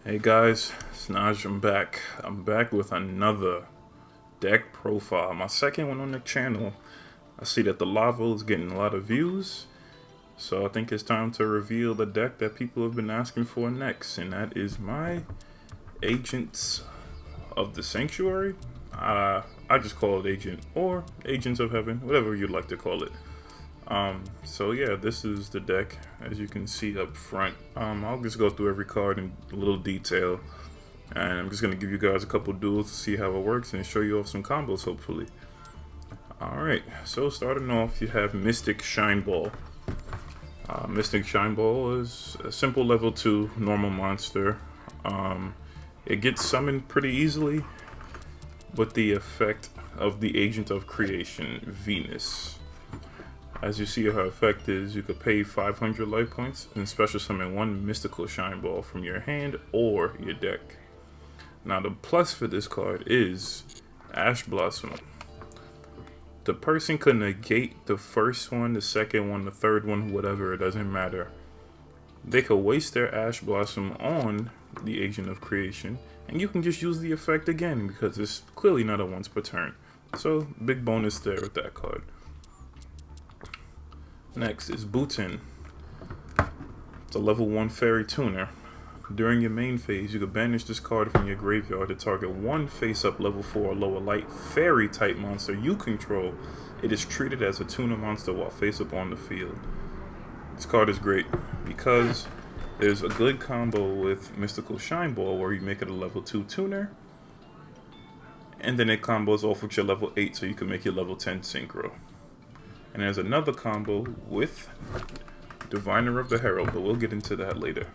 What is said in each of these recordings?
Hey guys, it's Naj. I'm back. I'm back with another deck profile. My second one on the channel. I see that the lava is getting a lot of views, so I think it's time to reveal the deck that people have been asking for next, and that is my Agents of the Sanctuary. I just call it Agent or Agents of Heaven, whatever you'd like to call it. So yeah, this is the deck as you can see up front. I'll just go through every card in a little detail, and I'm just gonna give you guys a couple duels to see how it works and show you off some combos hopefully. Alright, so starting off you have Mystic Shine Ball. Mystic Shine Ball is a simple level 2 normal monster. It gets summoned pretty easily with the effect of the Agent of Creation, Venus. As you see, her effect is you could pay 500 life points and special summon one mystical shine ball from your hand or your deck. Now the plus for this card is Ash Blossom. The person could negate the first one, the second one, the third one, whatever, it doesn't matter. They could waste their Ash Blossom on the Agent of Creation, and you can just use the effect again because it's clearly not a once per turn. So big bonus there with that card. Next is Bootin. It's a level 1 fairy tuner. During your main phase, you can banish this card from your graveyard to target one face-up level 4 or lower light fairy type monster you control. It is treated as a tuner monster while face-up on the field. This card is great because there's a good combo with Mystical Shine Ball where you make it a level 2 tuner, and then it combos off with your level 8 so you can make your level 10 synchro. And there's another combo with Diviner of the Herald, but we'll get into that later.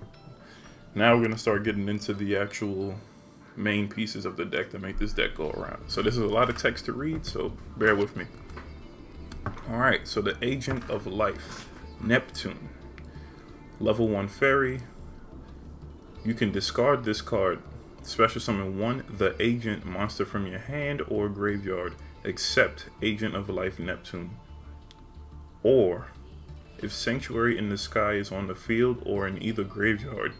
Now we're going to start getting into the actual main pieces of the deck to make this deck go around. So this is a lot of text to read, so bear with me. Alright, so the Agent of Life, Neptune. Level 1 fairy. You can discard this card, special summon one the Agent monster from your hand or graveyard, except Agent of Life Neptune. Or, if Sanctuary in the Sky is on the field or in either graveyard.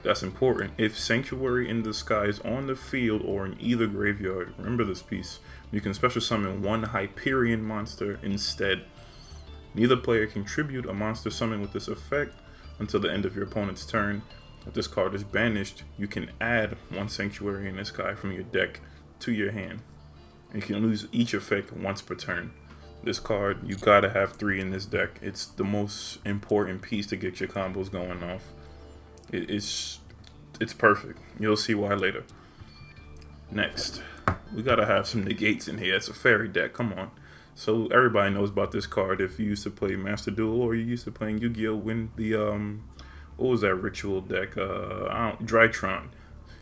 That's important. If Sanctuary in the Sky is on the field or in either graveyard, remember this piece, you can special summon one Hyperion monster instead. Neither player can tribute a monster summoned with this effect until the end of your opponent's turn. If this card is banished, you can add one Sanctuary in the Sky from your deck to your hand. And you can lose each effect once per turn. This card, you gotta have 3 in this deck. It's the most important piece to get your combos going off. It's perfect. You'll see why later. Next, we gotta have some negates in here. It's a fairy deck, come on. So everybody knows about this card if you used to play Master Duel or you used to playing YuGiOh when the, what was that ritual deck? Drytron.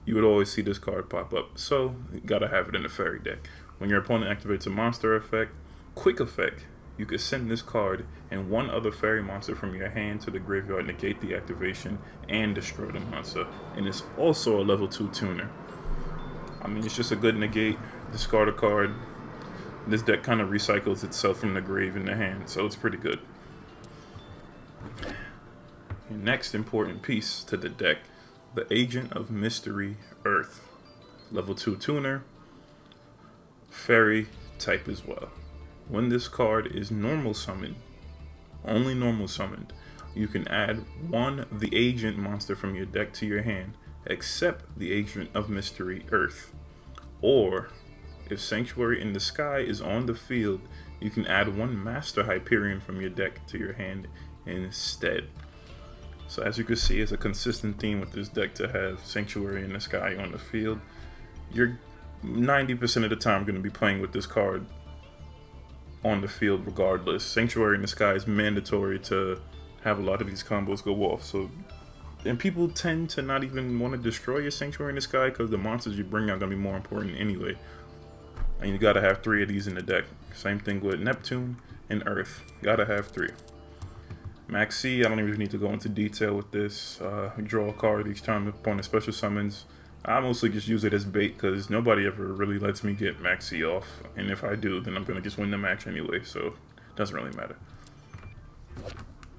You would always see this card pop up. So, you gotta have it in the fairy deck. When your opponent activates a monster effect, quick effect, you could send this card and one other fairy monster from your hand to the graveyard, negate the activation, and destroy the monster. And it's also a level 2 tuner. I mean, it's just a good negate, discard a card. This deck kind of recycles itself from the grave in the hand, so it's pretty good. The next important piece to the deck, the Agent of Mystery, Earth. Level 2 tuner, fairy type as well. When this card is normal summoned, only normal summoned, you can add one the Agent monster from your deck to your hand, except the Agent of Mystery, Earth. Or, if Sanctuary in the Sky is on the field, you can add one Master Hyperion from your deck to your hand instead. So as you can see, it's a consistent theme with this deck to have Sanctuary in the Sky on the field. You're 90% of the time going to be playing with this card on the field regardless. Sanctuary in the Sky is mandatory to have a lot of these combos go off. So, and people tend to not even want to destroy your Sanctuary in the Sky because the monsters you bring out are going to be more important anyway. And you got to have 3 of these in the deck. Same thing with Neptune and Earth. Gotta have 3. Maxi, I don't even need to go into detail with this. Draw a card each time the opponent special summons. I mostly just use it as bait because nobody ever really lets me get Maxi off. And if I do, then I'm going to just win the match anyway, so it doesn't really matter.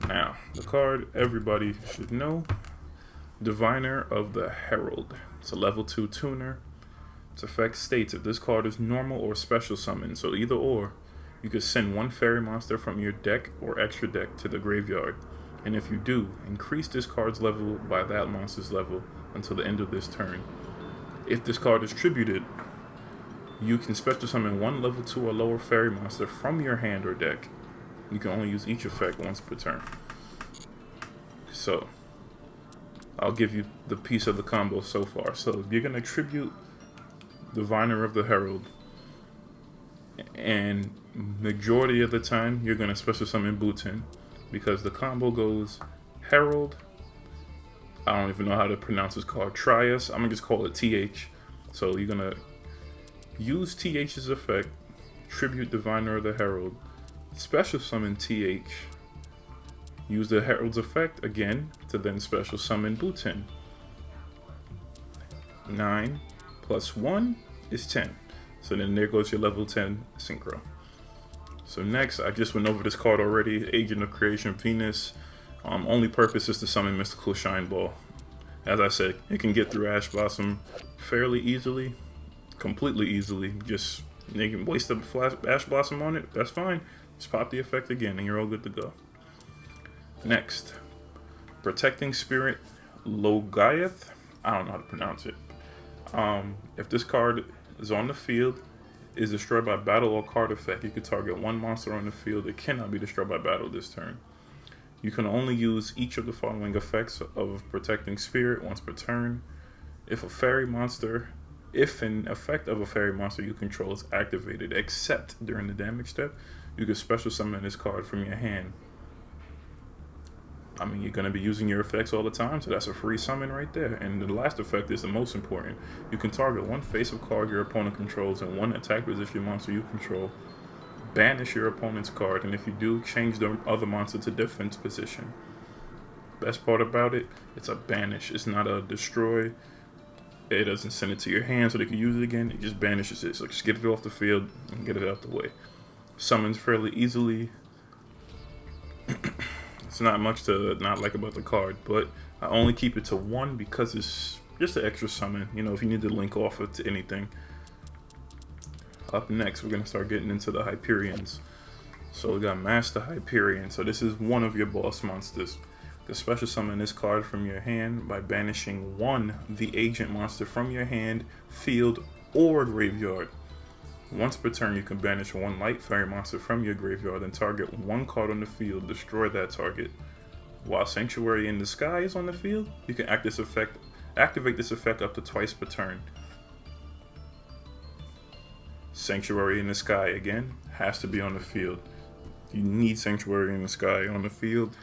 Now, the card everybody should know, Diviner of the Herald. It's a level 2 tuner. Its effect states if this card is normal or special summon, so either or, you could send one fairy monster from your deck or extra deck to the graveyard. And if you do, increase this card's level by that monster's level until the end of this turn. If this card is tributed, you can special summon one level 2 or lower fairy monster from your hand or deck. You can only use each effect once per turn. So, I'll give you the piece of the combo so far. So, you're going to tribute Diviner of the Herald, and majority of the time, you're going to special summon Booten, because the combo goes Herald. I don't even know how to pronounce this card. Trias. I'm going to just call it TH. So, you're going to use TH's effect, tribute Diviner of the Herald, special summon TH, use the Herald's effect again to then special summon Booten. 9 plus 1 is 10. So then there goes your level 10 synchro. So next, I just went over this card already, Agent of Creation Venus. Only purpose is to summon Mystical Shine Ball. As I said, it can get through Ash Blossom fairly easily, completely easily. Just you can waste a Ash Blossom on it, that's fine. Just pop the effect again and you're all good to go. Next, Protecting Spirit Logiath. I don't know how to pronounce it. If this card is on the field, is destroyed by battle or card effect, you can target one monster on the field. It cannot be destroyed by battle this turn. You can only use each of the following effects of Protecting Spirit once per turn. If an effect of a fairy monster you control is activated, except during the damage step, you can special summon this card from your hand. I mean, you're going to be using your effects all the time, so that's a free summon right there. And the last effect is the most important. You can target one face-up card your opponent controls and one attack position monster you control. Banish your opponent's card, and if you do, change the other monster to defense position. Best part about it, it's a banish. It's not a destroy. It doesn't send it to your hand so they can use it again. It just banishes it. So just get it off the field and get it out the way. Summons fairly easily. It's not much to not like about the card, but I only keep it to 1 because it's just an extra summon. You know, if you need to link off it to anything. Up next, we're going to start getting into the Hyperions. So we got Master Hyperion. So this is one of your boss monsters. You can special summon this card from your hand by banishing one the agent monster from your hand, field, or graveyard. Once per turn, you can banish one light fairy monster from your graveyard and target one card on the field, destroy that target. While Sanctuary in the Sky is on the field, you can activate this effect up to twice per turn. Sanctuary in the Sky, again, has to be on the field. You need Sanctuary in the Sky on the field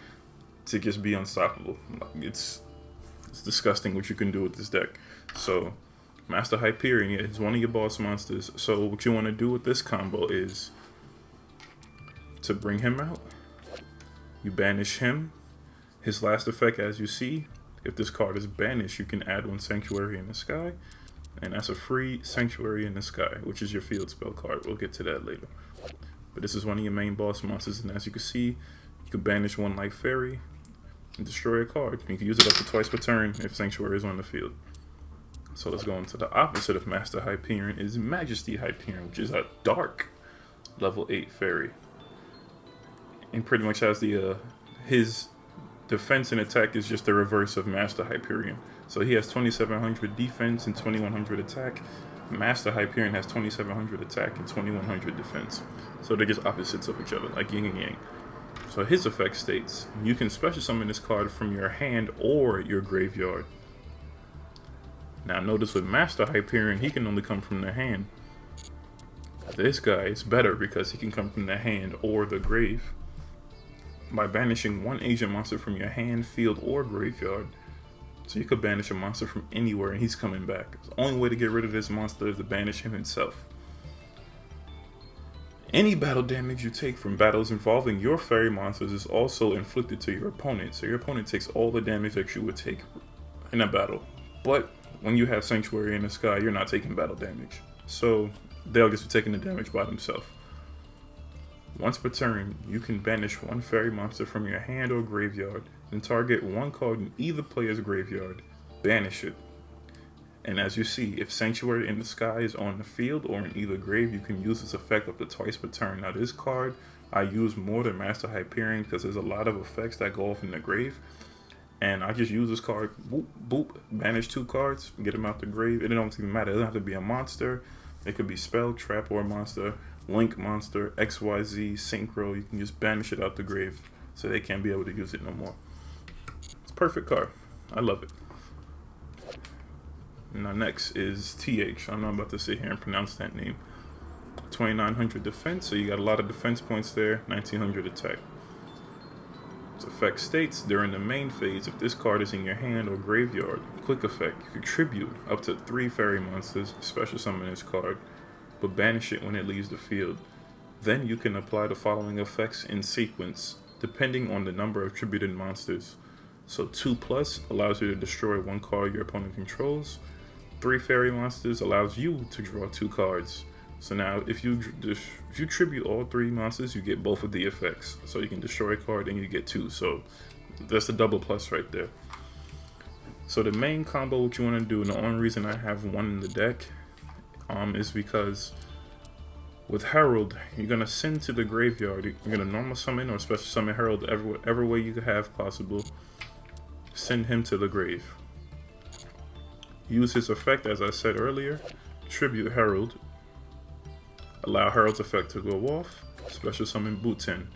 to just be unstoppable. It's disgusting what you can do with this deck. So, Master Hyperion is one of your boss monsters. So what you want to do with this combo is to bring him out. You banish him. His last effect, as you see, if this card is banished, you can add one Sanctuary in the Sky. And that's a free Sanctuary in the Sky, which is your field spell card. We'll get to that later. But this is one of your main boss monsters. And as you can see, you can banish one Light Fairy and destroy a card. You can use it up to twice per turn if Sanctuary is on the field. So let's go into the opposite of Master Hyperion is Majesty Hyperion, which is a dark level 8 fairy. And pretty much has the his defense and attack is just the reverse of Master Hyperion. So he has 2700 defense and 2100 attack. Master Hyperion has 2700 attack and 2100 defense. So they're just opposites of each other, like yin and yang. So his effect states, you can special summon this card from your hand or your graveyard. Now notice with Master Hyperion, he can only come from the hand. This guy is better because he can come from the hand or the grave. By banishing one agent monster from your hand, field, or graveyard. So you could banish a monster from anywhere and he's coming back. The only way to get rid of this monster is to banish him himself. Any battle damage you take from battles involving your fairy monsters is also inflicted to your opponent. So your opponent takes all the damage that you would take in a battle. But when you have Sanctuary in the Sky, you're not taking battle damage. So they'll just be taking the damage by themselves. Once per turn, you can banish one fairy monster from your hand or graveyard. then target one card in either player's graveyard, banish it. And as you see, if Sanctuary in the Sky is on the field or in either grave, you can use this effect up to twice per turn. Now this card I use more than Master Hyperion because there's a lot of effects that go off in the grave. And I just use this card, boop, boop, banish 2 cards, get them out the grave. It don't even matter, it doesn't have to be a monster. It could be spell, trap, or monster, link monster, XYZ, synchro. You can just banish it out the grave so they can't be able to use it no more. It's a perfect card. I love it. Now next is TH. I'm not about to sit here and pronounce that name. 2900 defense, so you got a lot of defense points there. 1900 attack. Its effect states, during the main phase, if this card is in your hand or graveyard, quick effect, you contribute up to 3 fairy monsters, special summon this card, but banish it when it leaves the field. Then you can apply the following effects in sequence, depending on the number of attributed monsters. So 2+ allows you to destroy 1 card your opponent controls. 3 fairy monsters allows you to draw 2 cards. So now if you tribute all 3 monsters, you get both of the effects. So you can destroy a card and you get 2. So that's a double plus right there. So the main combo, what you want to do, and the only reason I have 1 in the deck is because with Herald, you're going to send to the graveyard. You're going to normal summon or special summon Herald every way you have possible. Send him to the grave. Use his effect, as I said earlier, tribute Herald. Allow Herald's effect to go off. Special summon Booten.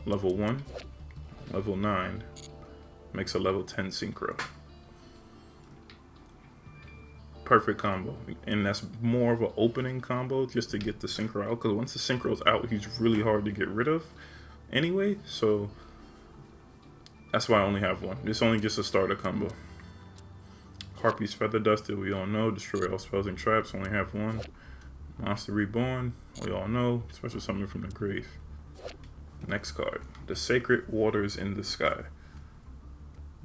Level 1, level 9. Makes a level 10 synchro. Perfect combo. And that's more of an opening combo just to get the synchro out. Because once the synchro's out, he's really hard to get rid of anyway. So that's why I only have 1. It's only just a starter combo. Harpy's Feather Dusted, we all know. Destroy all spells and traps, only have 1. Monster Reborn, we all know. Special summon from the grave. Next card, the Sacred Waters in the Sky.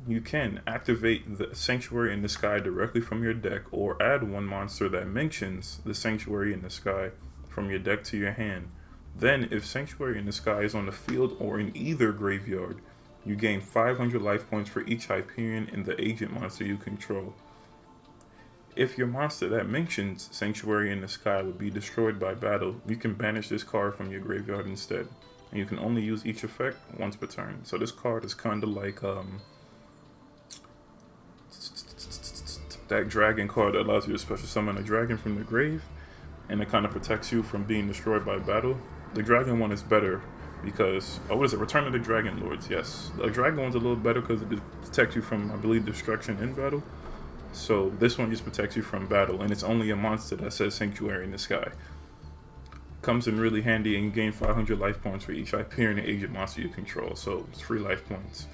You can activate the Sanctuary in the Sky directly from your deck, or add 1 monster that mentions the Sanctuary in the Sky from your deck to your hand. Then, if Sanctuary in the Sky is on the field or in either graveyard, you gain 500 life points for each Hyperion in the agent monster you control. If your monster that mentions Sanctuary in the Sky would be destroyed by battle, you can banish this card from your graveyard instead. And you can only use each effect once per turn. So this card is kind of like that dragon card that allows you to special summon a dragon from the grave. And it kind of protects you from being destroyed by battle. The dragon one is better because, what is it? Return of the Dragon Lords, yes. The dragon one's a little better because it protects you from, I believe, destruction in battle. So this one just protects you from battle, and it's only a monster that says Sanctuary in the Sky. Comes in really handy, and you gain 500 life points for each Hyperion agent monster you control, so it's free life points.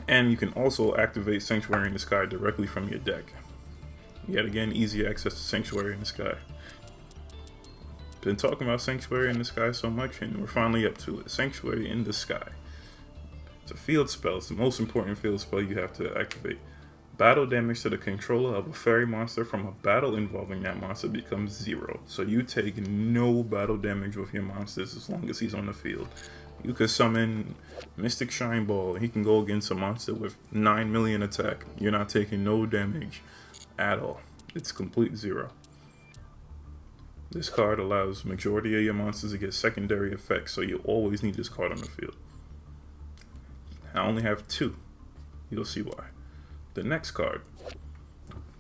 And you can also activate Sanctuary in the Sky directly from your deck. Yet again, easy access to Sanctuary in the Sky. Been talking about Sanctuary in the Sky so much, and we're finally up to it. Sanctuary in the Sky. It's a field spell. It's the most important field spell you have to activate. Battle damage to the controller of a fairy monster from a battle involving that monster becomes 0. So you take no battle damage with your monsters as long as he's on the field. You could summon Mystic Shine Ball. He can go against a monster with 9 million attack. You're not taking no damage at all. It's complete 0. This card allows majority of your monsters to get secondary effects, so you always need this card on the field. I only have 2. You'll see why. The next card,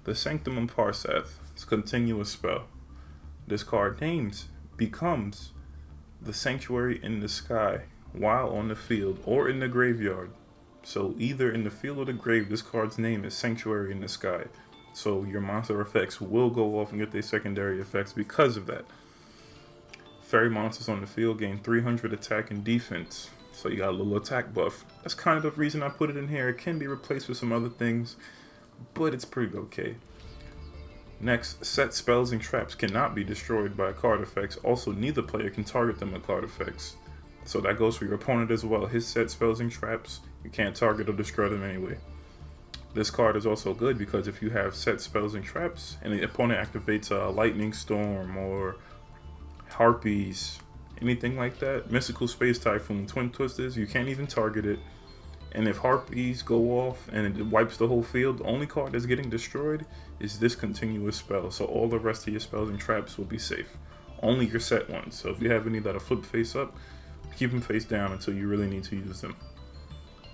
the Sanctum Parsath. It's a continuous spell. This card becomes the Sanctuary in the Sky while on the field or in the graveyard. So either in the field or the grave, this card's name is Sanctuary in the Sky. So your monster effects will go off and get their secondary effects because of that. Fairy monsters on the field gain 300 attack and defense. So you got a little attack buff. That's kind of the reason I put it in here. It can be replaced with some other things, but it's pretty okay. Next, set spells and traps cannot be destroyed by card effects. Also, neither player can target them with card effects. So that goes for your opponent as well. His set spells and traps, you can't target or destroy them anyway. This card is also good because if you have set spells and traps and the opponent activates a Lightning Storm or Harpies, anything like that, Mystical Space Typhoon, Twin Twisters, you can't even target it, And if harpies go off and it wipes the whole field, the only card that's getting destroyed is this continuous spell. So all the rest of your spells and traps will be safe. Only your set ones. So if you have any that are flip face up, keep them face down until you really need to use them.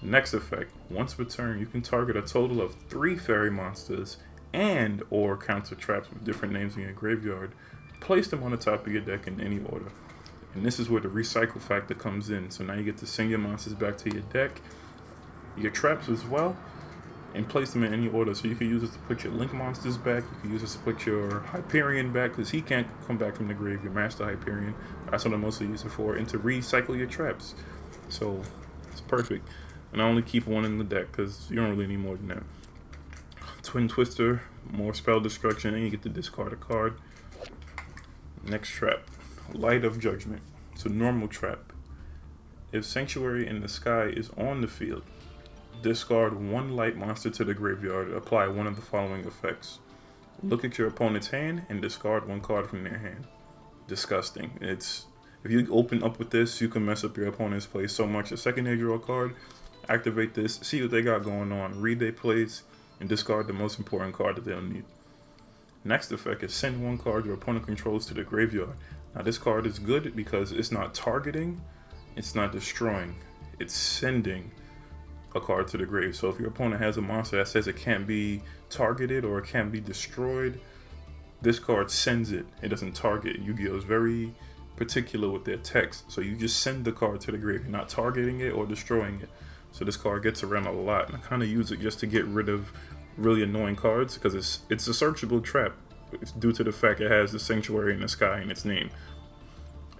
Next effect, once per turn, you can target a total of 3 fairy monsters and or counter traps with different names in your graveyard. Place them on the top of your deck in any order. And this is where the recycle factor comes in. So now you get to send your monsters back to your deck, your traps as well, and place them in any order. So you can use this to put your Link monsters back, you can use this to put your Hyperion back, because he can't come back from the grave, your Master Hyperion. That's what I mostly use it for, and to recycle your traps. So it's perfect. And I only keep one in the deck because you don't really need more than that. Twin Twister, more spell destruction, and you get to discard a card. Next trap, Light of Judgment. It's a normal trap. If Sanctuary in the Sky is on the field, discard 1 light monster to the graveyard. Apply one of the following effects. Look at your opponent's hand and discard 1 card from their hand. Disgusting. If you open up with this, you can mess up your opponent's play so much. The second they draw a card, activate this, see what they got going on, read their plays, and discard the most important card that they'll need. Next effect is send 1 card your opponent controls to the graveyard. Now this card is good because it's not targeting, it's not destroying, it's sending a card to the grave. So if your opponent has a monster that says it can't be targeted or it can't be destroyed, this card sends it. It doesn't target. Yu-Gi-Oh is very particular with their text. So you just send the card to the grave. You're not targeting it or destroying it. So this card gets around a lot. And I kind of use it just to get rid of really annoying cards because it's a searchable trap. It's due to the fact it has the Sanctuary in the Sky in its name.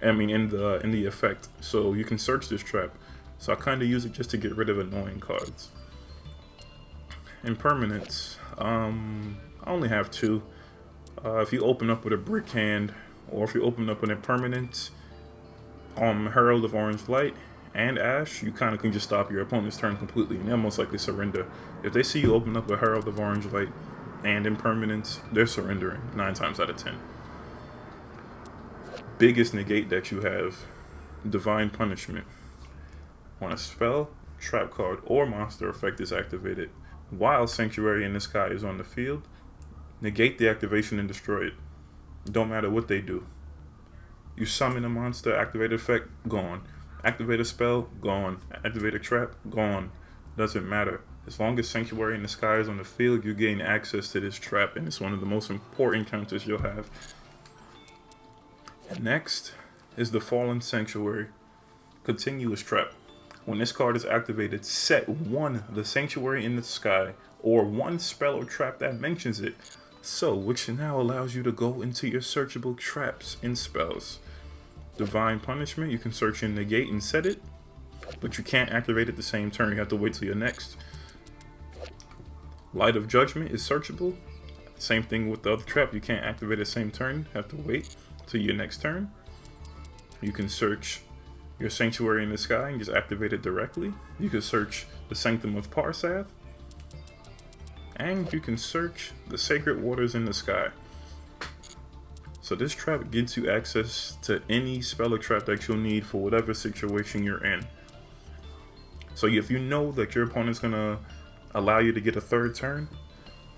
I mean, in the effect. So you can search this trap. So I kind of use it just to get rid of annoying cards. Impermanence. I only have 2. If you open up with a brick hand, or if you open up with impermanence, Herald of Orange Light and Ash, you kind of can just stop your opponent's turn completely, and they'll most likely surrender. If they see you open up a Herald of Orange Light and impermanence, they're surrendering 9 times out of 10. Biggest negate that you have, Divine Punishment. When a spell, trap card, or monster effect is activated while Sanctuary in the Sky is on the field, negate the activation and destroy it. Don't matter what they do. You summon a monster, activate effect, gone. Activate a spell, gone. Activate a trap, gone. Doesn't matter. As long as Sanctuary in the Sky is on the field, you gain access to this trap, and it's one of the most important counters you'll have. And next is the Fallen Sanctuary. Continuous trap. When this card is activated, set 1 the Sanctuary in the Sky, or 1 spell or trap that mentions it. So, which now allows you to go into your searchable traps and spells. Divine Punishment, you can search and negate and set it, but you can't activate it the same turn. You have to wait till your next. Light of Judgment is searchable. Same thing with the other trap. You can't activate it the same turn. You have to wait till your next turn. You can search your Sanctuary in the Sky and just activate it directly. You can search the Sanctum of Parsath. And you can search the Sacred Waters in the Sky. So this trap gives you access to any spell or trap that you'll need for whatever situation you're in. So if you know that your opponent's going to allow you to get a 3rd turn,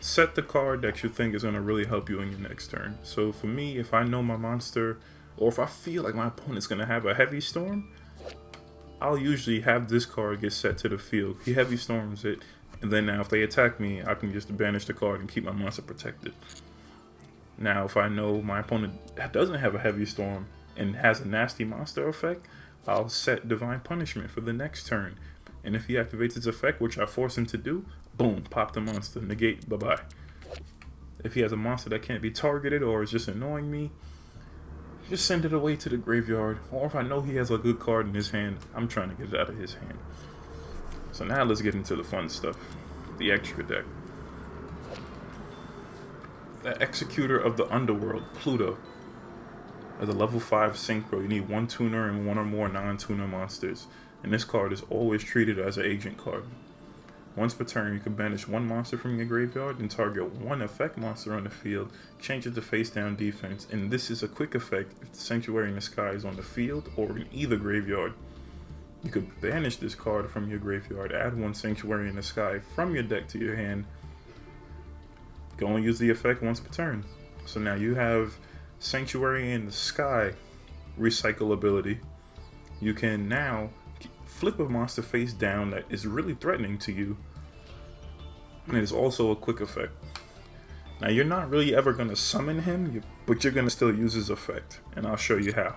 set the card that you think is going to really help you in your next turn. So for me, if I know my monster, or if I feel like my opponent's going to have a Heavy Storm, I'll usually have this card get set to the field. He Heavy Storms it, and then now if they attack me, I can just banish the card and keep my monster protected. Now, if I know my opponent doesn't have a Heavy Storm and has a nasty monster effect, I'll set Divine Punishment for the next turn. And if he activates its effect, which I force him to do, boom, pop the monster, negate, bye-bye. If he has a monster that can't be targeted or is just annoying me, just send it away to the graveyard. Or if I know he has a good card in his hand, I'm trying to get it out of his hand. So now let's get into the fun stuff. The extra deck. The Executor of the Underworld, Pluto. As a level 5 synchro, you need 1 tuner and 1 or more non-tuner monsters. And this card is always treated as an agent card. Once per turn, you can banish 1 monster from your graveyard and target 1 effect monster on the field, change it to face down defense, and this is a quick effect if the Sanctuary in the Sky is on the field or in either graveyard. You could banish this card from your graveyard, add one Sanctuary in the Sky from your deck to your hand. You can only use the effect once per turn. So now you have Sanctuary in the Sky recycle ability. You can now flip a monster face down that is really threatening to you, and it is also a quick effect. Now you're not really ever going to summon him, but you're going to still use his effect, and I'll show you how.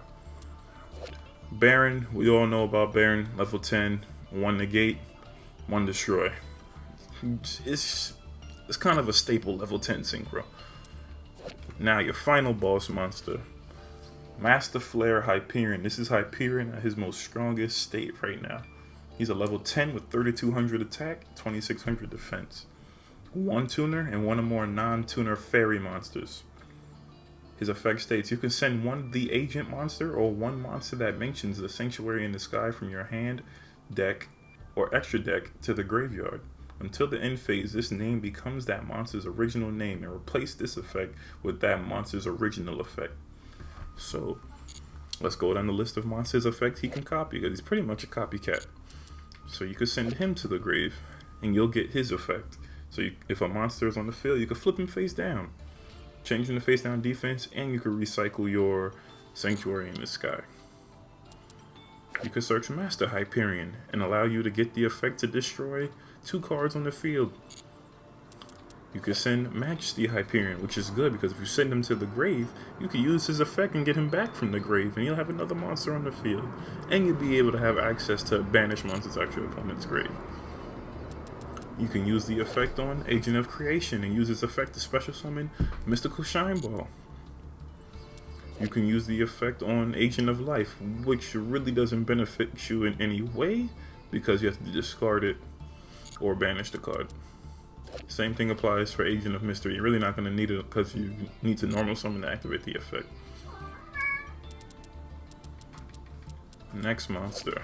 Baron, we all know about Baron, level 10, 1 negate, 1 destroy. It's kind of a staple level 10 synchro. Now your final boss monster, Master Flare Hyperion. This is Hyperion at his most strongest state right now. He's a level 10 with 3200 attack, 2600 defense. 1 tuner and 1 or more non-tuner fairy monsters. His effect states you can send one the agent monster or one monster that mentions the Sanctuary in the Sky from your hand, deck, or extra deck to the graveyard. Until the end phase, this name becomes that monster's original name, and replace this effect with that monster's original effect. So let's go down the list of monsters' effects he can copy, because he's pretty much a copycat. So you could send him to the grave, and you'll get his effect. So if a monster is on the field, you could flip him face down, changing the face down defense, and you could recycle your Sanctuary in the Sky. You could search Master Hyperion and allow you to get the effect to destroy 2 cards on the field. You could send Majesty Hyperion, which is good because if you send him to the grave, you can use his effect and get him back from the grave, and you'll have another monster on the field. And you'll be able to have access to banish monsters out your opponent's grave. You can use the effect on Agent of Creation and use his effect to special summon Mystical Shine Ball. You can use the effect on Agent of Life, which really doesn't benefit you in any way because you have to discard it or banish the card. Same thing applies for Agent of Mystery. You're really not going to need it because you need to normal summon to activate the effect. Next monster,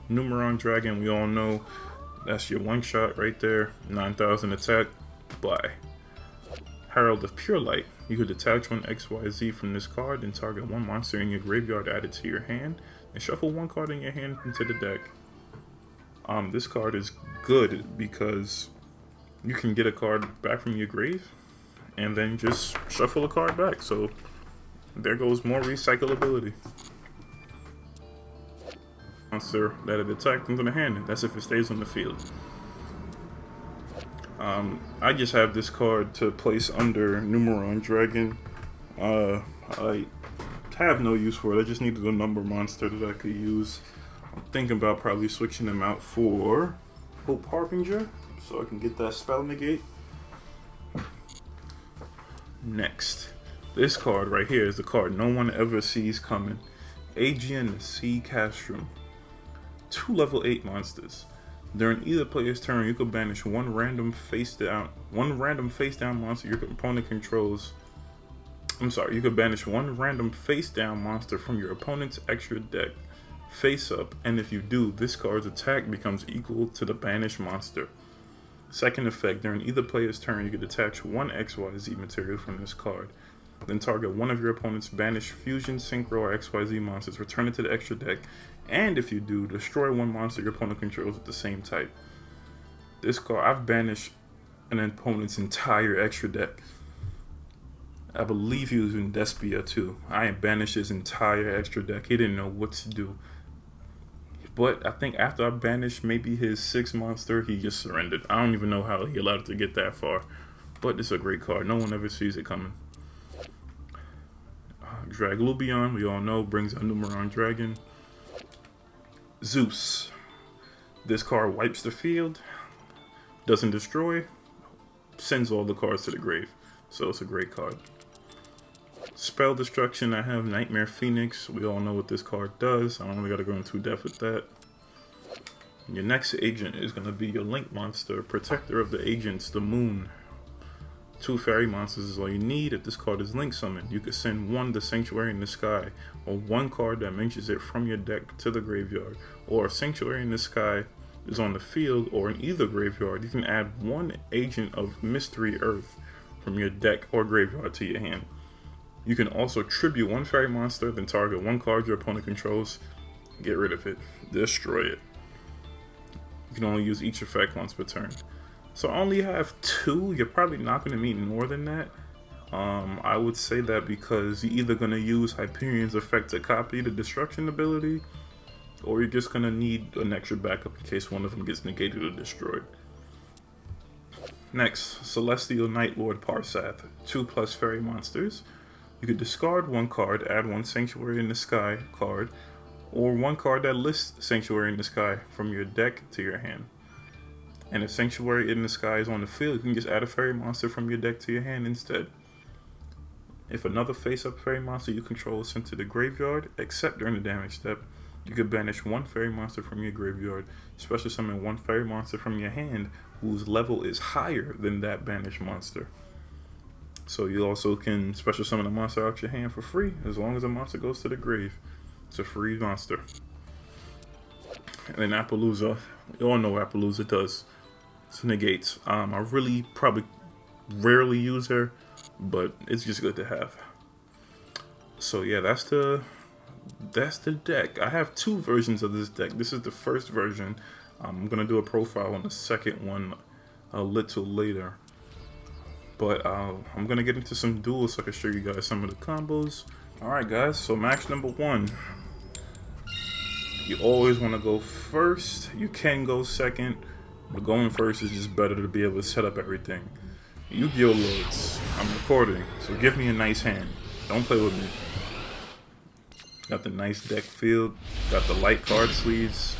Numeron Dragon. We all know that's your one shot right there, 9,000 attack. Bye. Herald of Pure Light. You could detach one XYZ from this card and target one monster in your graveyard added to your hand, and shuffle one card in your hand into the deck. This card is good because you can get a card back from your grave and then just shuffle a card back. So there goes more recyclability. Monster that it attacked into the hand. That's if it stays on the field. I just have this card to place under Numeron Dragon. I have no use for it. I just needed a number monster that I could use. I'm thinking about probably switching them out for Hope Harbinger so I can get that spell negate. Next, this card right here is the card no one ever sees coming. Aegean Sea Castrum. 2 level 8 monsters. During either player's turn, you could banish one random face down monster your opponent controls. You could banish one random face down monster from your opponent's extra deck, face up, and if you do, this card's attack becomes equal to the banished monster. Second effect, during either player's turn, you could detach one XYZ material from this card. Then target one of your opponent's banished fusion, synchro, or XYZ monsters, return it to the extra deck, and if you do, destroy one monster your opponent controls with the same type. This card, I've banished an opponent's entire extra deck. I believe he was in Despia too. I banished his entire extra deck. He didn't know what to do. But I think after I banished maybe his 6th monster, he just surrendered. I don't even know how he allowed it to get that far. But it's a great card. No one ever sees it coming. Draglubion, we all know, brings a Numeron Dragon. Zeus. This card wipes the field, doesn't destroy, sends all the cards to the grave. So it's a great card. Spell Destruction, I have Nightmare Phoenix. We all know what this card does. I don't really got to go into depth with that. Your next agent is going to be your Link monster, Protector of the Agents, the Moon. 2 fairy monsters is all you need. If this card is Link summoned, you could send one the Sanctuary in the Sky, or one card that mentions it from your deck to the graveyard. Or if Sanctuary in the Sky is on the field or in either graveyard, you can add one Agent of Mystery Earth from your deck or graveyard to your hand. You can also tribute one fairy monster, then target one card your opponent controls Get rid of it. Destroy it. You can only use each effect once per turn. So I only have 2. You're probably not going to need more than that. I would say that because you're either going to use Hyperion's effect to copy the destruction ability, or you're just going to need an extra backup in case one of them gets negated or destroyed. Next, Celestial Night Lord Parsath, 2+ fairy monsters. You could discard 1 card, add 1 Sanctuary in the Sky card, or 1 card that lists Sanctuary in the Sky from your deck to your hand. And if Sanctuary in the Sky is on the field, you can just add a fairy monster from your deck to your hand instead. If another face-up fairy monster you control is sent to the graveyard, except during the damage step, you could banish 1 fairy monster from your graveyard, special summon 1 fairy monster from your hand whose level is higher than that banished monster. So you also can special summon a monster out your hand for free, as long as the monster goes to the grave. It's a free monster. And then Appaloosa, you all know what Appaloosa does. It's negates. I really probably rarely use her, but it's just good to have. So yeah, that's the deck. I have 2 versions of this deck. This is the first version. I'm gonna do a profile on the second one a little later. But I'm gonna get into some duels so I can show you guys some of the combos. Alright guys, so match number 1. You always want to go first. You can go second, but going first is just better to be able to set up everything. YuGiOh loads. I'm recording, so give me a nice hand. Don't play with me. Got the nice deck field. Got the light card sleeves.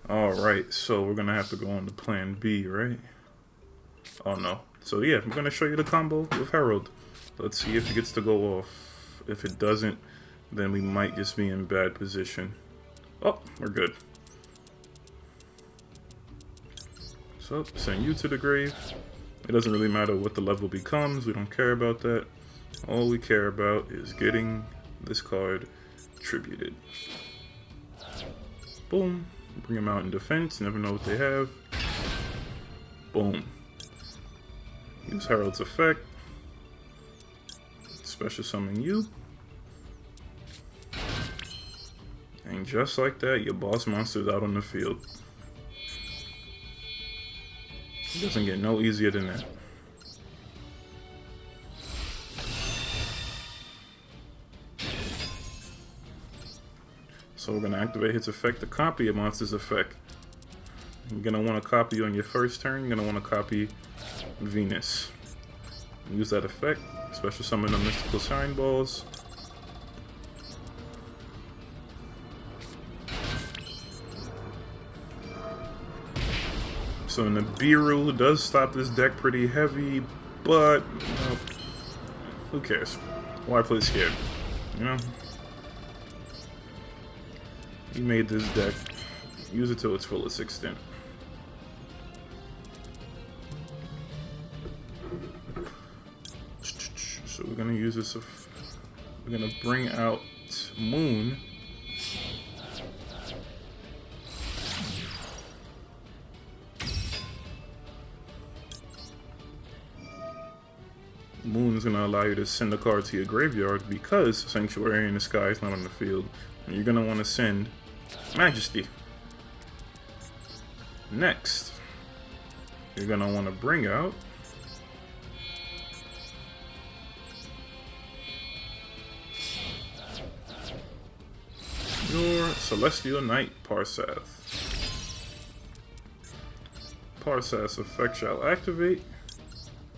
Alright, so we're gonna have to go on to plan B, right? Oh no. So yeah, I'm gonna show you the combo with Herald. Let's see if it gets to go off. If it doesn't, then we might just be in bad position. Oh, we're good. So, send you to the grave. It doesn't really matter what the level becomes. We don't care about that. All we care about is getting this card tributed. Boom. Bring them out in defense. Never know what they have. Boom. Use Herald's effect. Special summon you. And just like that, your boss monster's out on the field. It doesn't get no easier than that. So we're going to activate his effect to copy a monster's effect. You're going to want to copy on your first turn. You're going to want to copy Venus. Use that effect. Special summon the mystical sign balls. So Nibiru does stop this deck pretty heavy, but who cares? Why play scared? You know? You made this deck. Use it to its fullest extent. So we're gonna use this. We're gonna bring out Moon. Moon is gonna allow you to send a card to your graveyard because Sanctuary in the Sky is not on the field. And you're gonna want to send Majesty. Next, you're gonna want to bring out your Celestial Knight Parsath. Parsath's effect shall activate.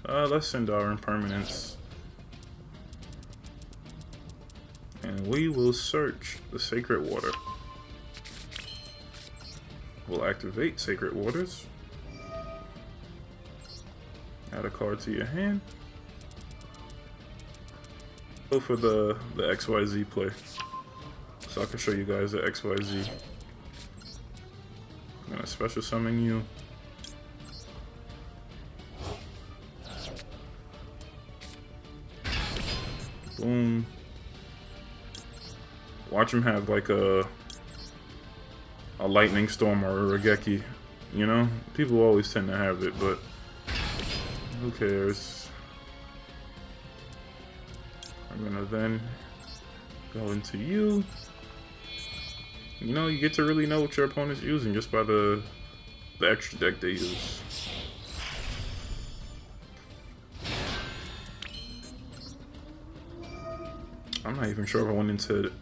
Let's send our impermanence. And we will search the Sacred Water. We'll activate Sacred Waters. Add a card to your hand. Go for the XYZ play. So I can show you guys the XYZ. I'm gonna special summon you. Boom. Watch him have like a lightning storm or a Regeki. You know? People always tend to have it, but who cares? I'm gonna then go into you. You know, you get to really know what your opponent's using just by the extra deck they use. I'm not even sure if I went into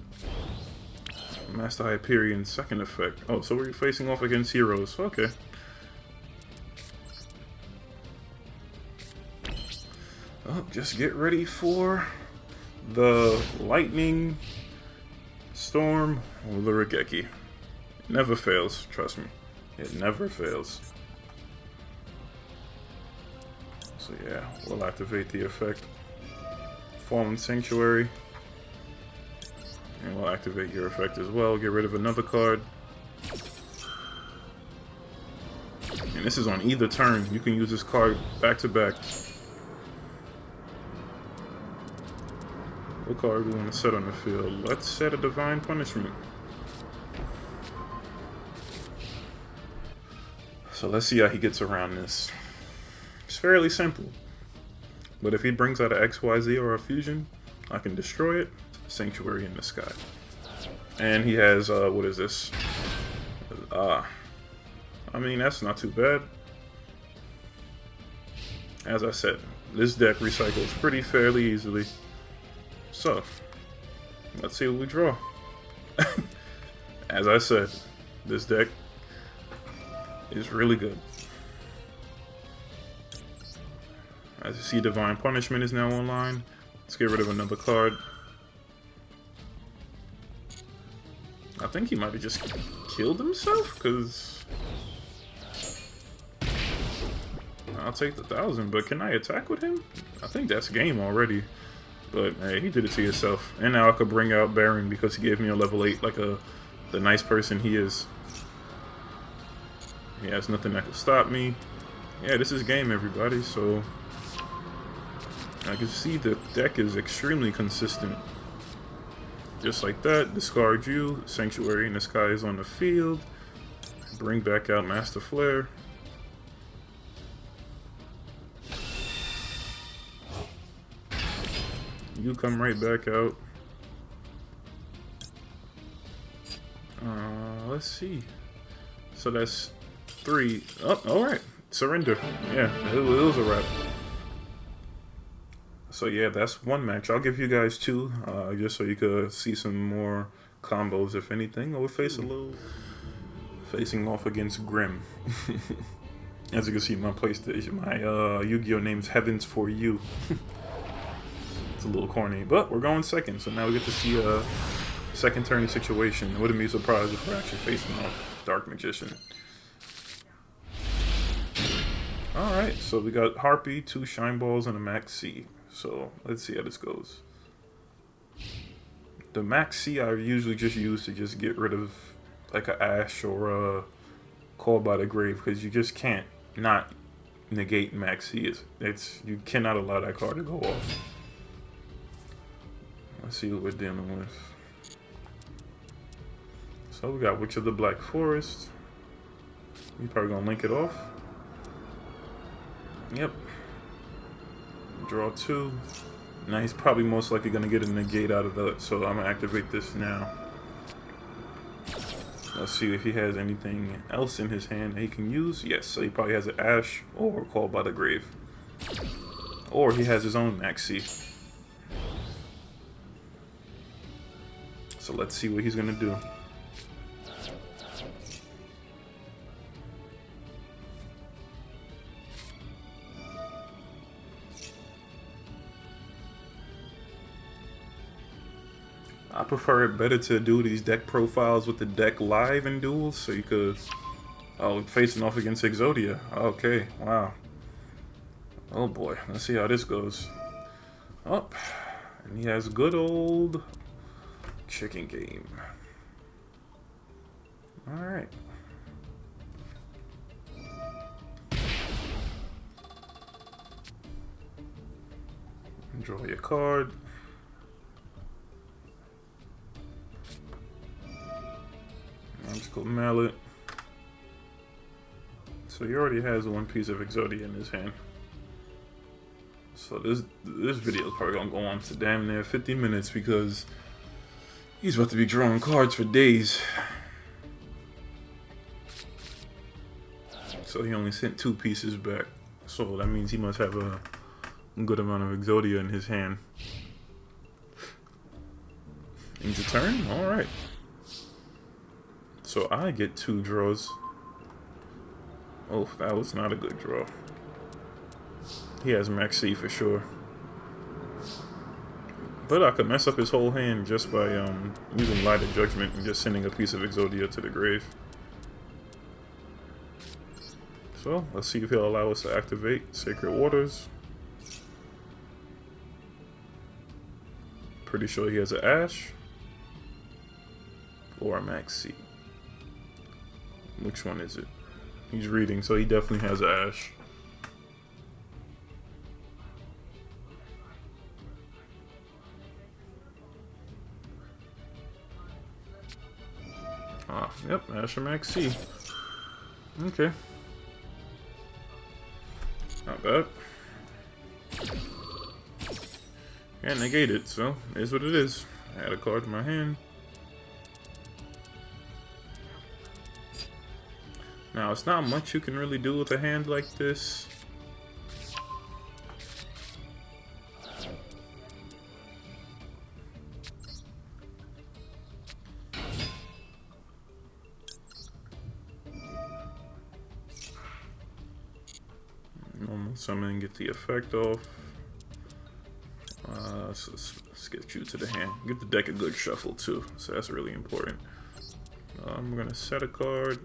Master Hyperion's second effect. Oh, so we're facing off against heroes. Okay. Oh, just get ready for the lightning storm or the Regeki. It never fails, trust me. It never fails. So yeah, we'll activate the effect. Fallen Sanctuary. And we'll activate your effect as well. Get rid of another card. And this is on either turn. You can use this card back to back. What card do we want to set on the field? Let's set a Divine Punishment. So let's see how he gets around this. It's fairly simple. But if he brings out an XYZ or a fusion, I can destroy it. Sanctuary in the sky. And he has, what is this? I mean, that's not too bad. As I said, this deck recycles pretty fairly easily. So, let's see what we draw. As I said, this deck is really good. As you see, Divine Punishment is now online. Let's get rid of another card. I think he might have just killed himself, because I'll take the 1,000, but can I attack with him? I think that's game already. But hey, he did it to himself. And now I could bring out Baron because he gave me a level 8 like the nice person he is. He has nothing that could stop me. Yeah, this is game, everybody, so I can see the deck is extremely consistent. Just like that, discard you, Sanctuary in the Sky is on the field. Bring back out Master Flare. You come right back out. Let's see. So that's 3. Oh, alright. Surrender. Yeah, it was a wrap. So yeah, that's one match. I'll give you guys 2, just so you could see some more combos, if anything. We'll face a little facing off against Grim. As you can see, my PlayStation, my YuGiOh name's Heavens for You. It's a little corny, but we're going second, so now we get to see a second turn situation. Wouldn't be surprised if we're actually facing off Dark Magician. Alright, so we got Harpy, 2 Shine Balls, and a Max C. So let's see how this goes. The Max C I usually just use to just get rid of like a Ash or a Call by the Grave, because you just can't not negate Max C. You cannot allow that card to go off. Let's see what we're dealing with. So we got Witch of the Black Forest. We're probably gonna link it off. Yep. Draw 2. Now he's probably most likely gonna get a negate out of that, so I'm gonna activate this now. Let's see if he has anything else in his hand that he can use. Yes, so he probably has an Ash or Call by the Grave. Or he has his own Max C. So let's see what he's gonna do. I prefer it better to do these deck profiles with the deck live in duels, so you could... Oh, facing off against Exodia. Okay, wow. Oh boy, let's see how this goes. Oh, and he has good old chicken game. Alright. Draw your card. Magical Mallet. So he already has one piece of Exodia in his hand. So this video is probably gonna go on to damn near 50 minutes because he's about to be drawing cards for days. So he only sent 2 pieces back. So that means he must have a good amount of Exodia in his hand. End your turn? Alright. So I get 2 draws. Oh, that was not a good draw. He has Max C for sure. But I could mess up his whole hand just by using Light of Judgment and just sending a piece of Exodia to the grave. So, let's see if he'll allow us to activate Sacred Waters. Pretty sure he has an Ash. Or a Max C. Which one is it? He's reading, so he definitely has an Ash. Ah, yep, Ash or Max C. Okay. Not bad. Can't negate it, so it is what it is. I had a card in my hand. Now, it's not much you can really do with a hand like this. Normal summon, get the effect off. Let's get you to the hand. Give the deck a good shuffle too, so that's really important. We're gonna set a card.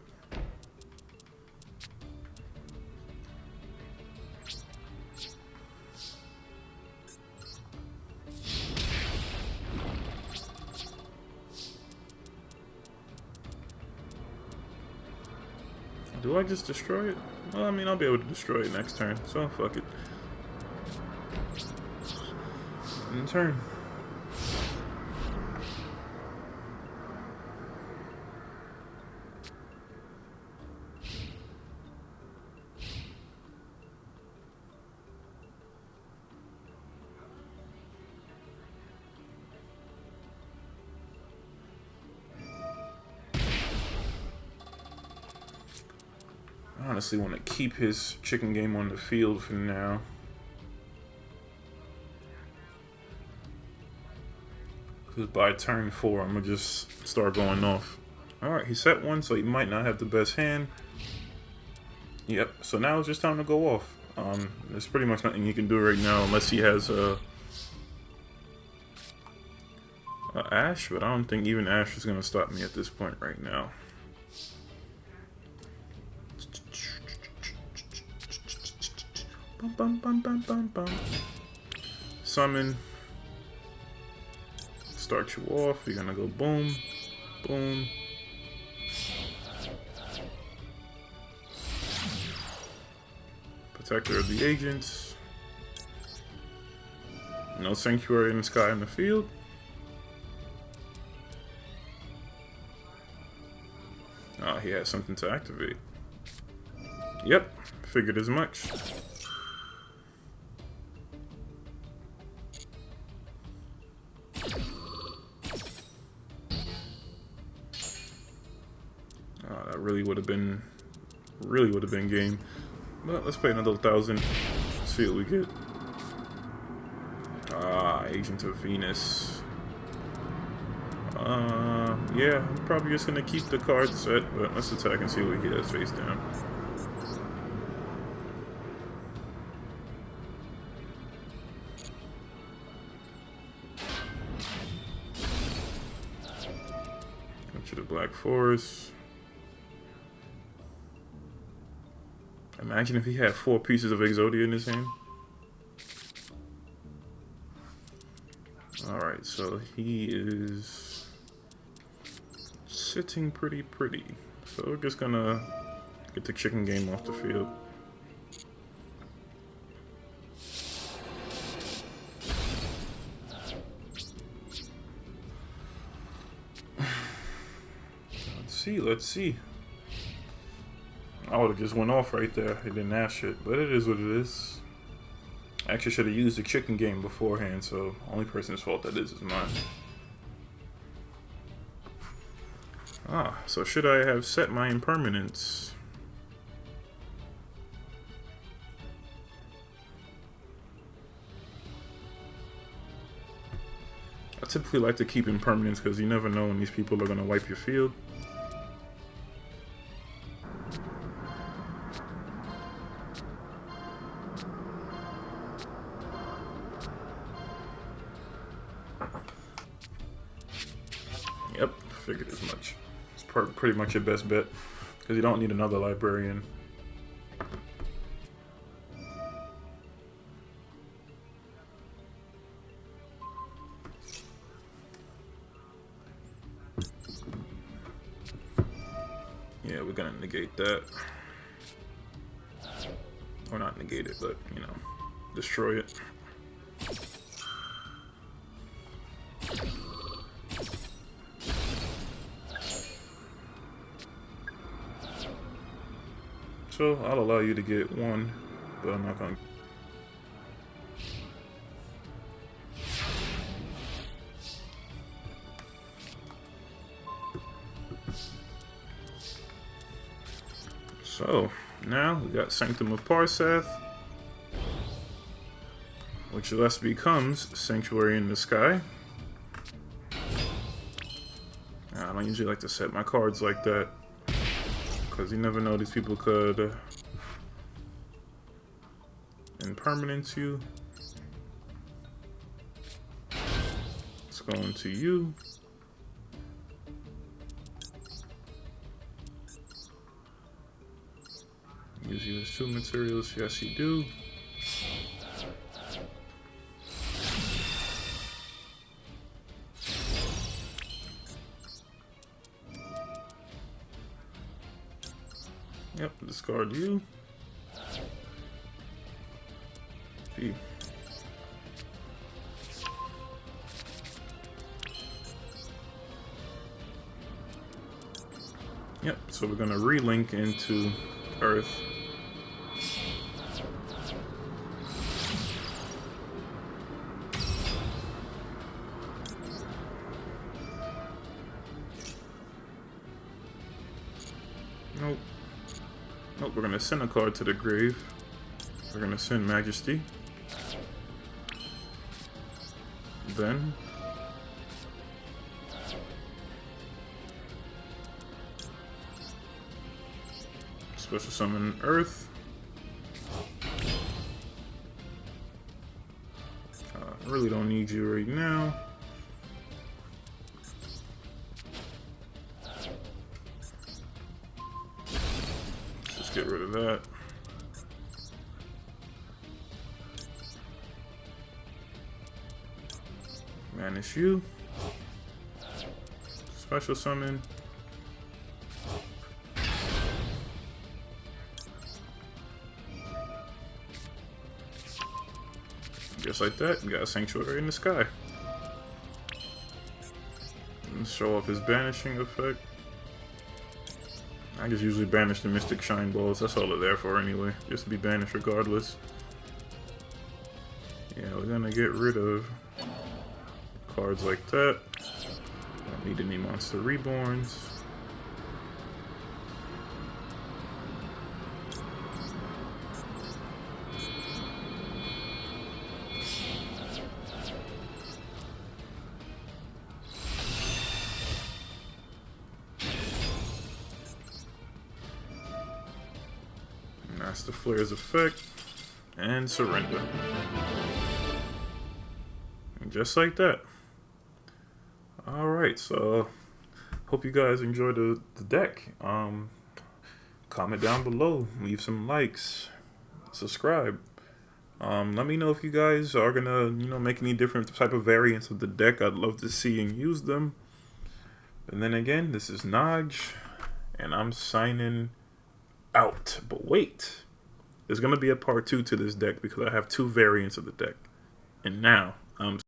Do I just destroy it? Well, I mean, I'll be able to destroy it next turn, so fuck it. End turn. I honestly want to keep his chicken game on the field for now. Because by turn 4, I'm going to just start going off. Alright, he set one, so he might not have the best hand. Yep, so now it's just time to go off. There's pretty much nothing he can do right now unless he has a Ash, but I don't think even Ash is going to stop me at this point right now. Bum, bum, bum, bum, bum, bum. Summon. Start you off. You're gonna go boom, boom. Protector of the Agents. No Sanctuary in the Sky in the field. Ah, he has something to activate. Yep, figured as much. That really would have been game. But let's play another 1,000. See what we get. Ah, Agent of Venus. Yeah, I'm probably just gonna keep the card set, but let's attack and see what he has face down. Go to the Black Forest. Imagine if he had 4 pieces of Exodia in his hand. Alright, so he is sitting pretty. So we're just gonna get the chicken game off the field. Let's see. I would have just went off right there. He didn't ask shit, but it is what it is. I actually should have used the chicken game beforehand, so only person's fault that is mine. Ah, so should I have set my impermanence? typically like to keep impermanence because you never know when these people are going to wipe your field. Yep, figured as much. It's pretty much your best bet because you don't need another librarian. Yeah, we're gonna negate that. Or not negate it, but, you know, destroy it. So I'll allow you to get one, but I'm not gonna. So now we got Sanctum of Parseth, which thus becomes Sanctuary in the Sky. I don't usually like to set my cards like that, because you never know, these people could impermanence you. Let's go into you. Use you as 2 materials. Yes, you do. Yep, discard you. Gee. Yep, so we're gonna relink into Earth. Nope. Nope, we're gonna send a card to the grave. We're gonna send Majesty. Then special summon Earth. I really don't need you right now. Let's just get rid of that. Banish you. Special summon. Just like that, you got a Sanctuary in the Sky. And show off his banishing effect. I just usually banish the Mystic Shine Balls. That's all they're there for anyway. Just to be banished regardless. Yeah, we're gonna get rid of cards like that. Don't need any Monster Reborns. Master Flare's effect, and surrender. And just like that. Alright, so hope you guys enjoyed the deck. Comment down below, leave some likes, subscribe. Let me know if you guys are gonna, make any different type of variants of the deck. I'd love to see and use them. And then again, this is Naj, and I'm signing out. But wait, there's gonna be a part 2 to this deck because I have 2 variants of the deck. And now I'm